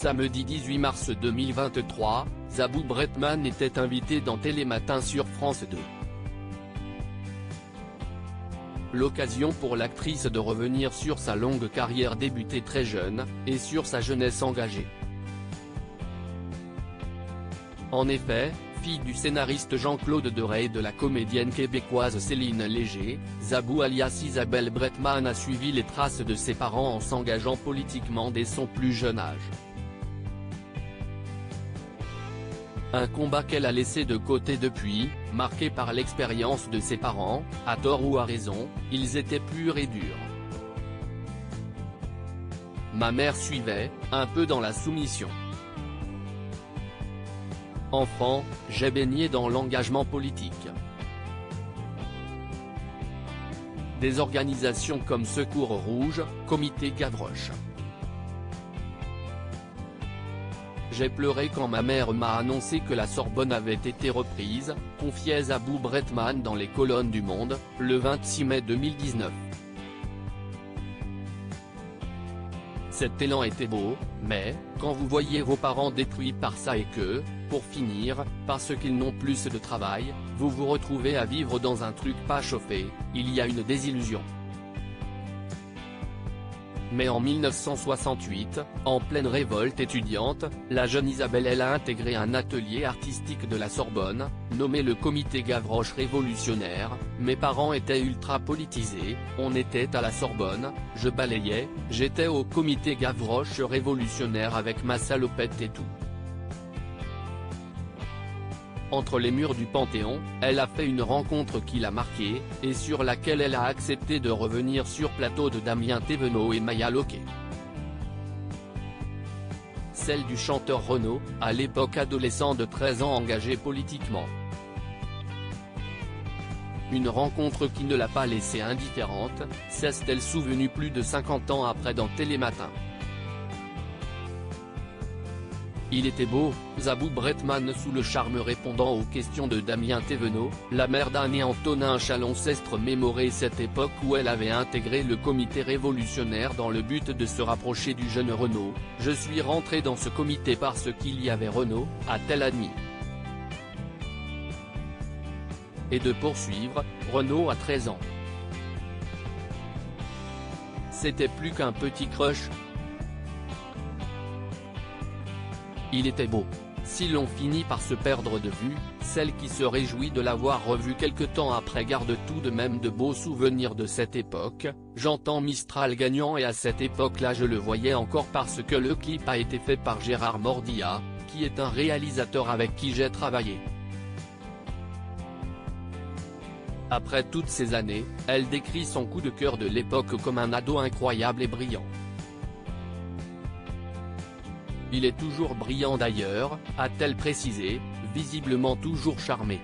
Samedi 18 mars 2023, Zabou Bretman était invité dans Télématin sur France 2. L'occasion pour l'actrice de revenir sur sa longue carrière débutée très jeune, et sur sa jeunesse engagée. En effet, fille du scénariste Jean-Claude Deray et de la comédienne québécoise Céline Léger, Zabou alias Isabelle Bretman a suivi les traces de ses parents en s'engageant politiquement dès son plus jeune âge. Un combat qu'elle a laissé de côté depuis, marqué par l'expérience de ses parents, à tort ou à raison, ils étaient purs et durs. Ma mère suivait, un peu dans la soumission. Enfant, j'ai baigné dans l'engagement politique. Des organisations comme Secours Rouge, Comité Gavroche. J'ai pleuré quand ma mère m'a annoncé que la Sorbonne avait été reprise, confiait Zabou Bretman dans les colonnes du Monde, le 26 mai 2019. Cet élan était beau, mais, quand vous voyez vos parents détruits par ça et que, pour finir, parce qu'ils n'ont plus de travail, vous vous retrouvez à vivre dans un truc pas chauffé, il y a une désillusion. Mais en 1968, en pleine révolte étudiante, la jeune Isabelle a intégré un atelier artistique de la Sorbonne, nommé le Comité Gavroche Révolutionnaire. Mes parents étaient ultra politisés, on était à la Sorbonne, je balayais, j'étais au Comité Gavroche Révolutionnaire avec ma salopette et tout. Entre les murs du Panthéon, elle a fait une rencontre qui l'a marquée, et sur laquelle elle a accepté de revenir sur plateau de Damien Thévenot et Maya Loquet. Celle du chanteur Renaud, à l'époque adolescent de 13 ans engagé politiquement. Une rencontre qui ne l'a pas laissée indifférente, s'est-elle souvenue plus de 50 ans après dans Télématin. Il était beau, Zabou Bretman sous le charme répondant aux questions de Damien Thévenot, la mère d'Anne et Antonin Chaloncestre mémorait cette époque où elle avait intégré le comité révolutionnaire dans le but de se rapprocher du jeune Renaud. Je suis rentré dans ce comité parce qu'il y avait Renaud, a-t-elle admis. Et de poursuivre, Renaud a 13 ans. C'était plus qu'un petit crush. Il était beau. Si l'on finit par se perdre de vue, celle qui se réjouit de l'avoir revu quelque temps après garde tout de même de beaux souvenirs de cette époque. J'entends Mistral gagnant et à cette époque-là je le voyais encore parce que le clip a été fait par Gérard Mordia, qui est un réalisateur avec qui j'ai travaillé. Après toutes ces années, elle décrit son coup de cœur de l'époque comme un ado incroyable et brillant. Il est toujours brillant d'ailleurs, a-t-elle précisé, visiblement toujours charmé.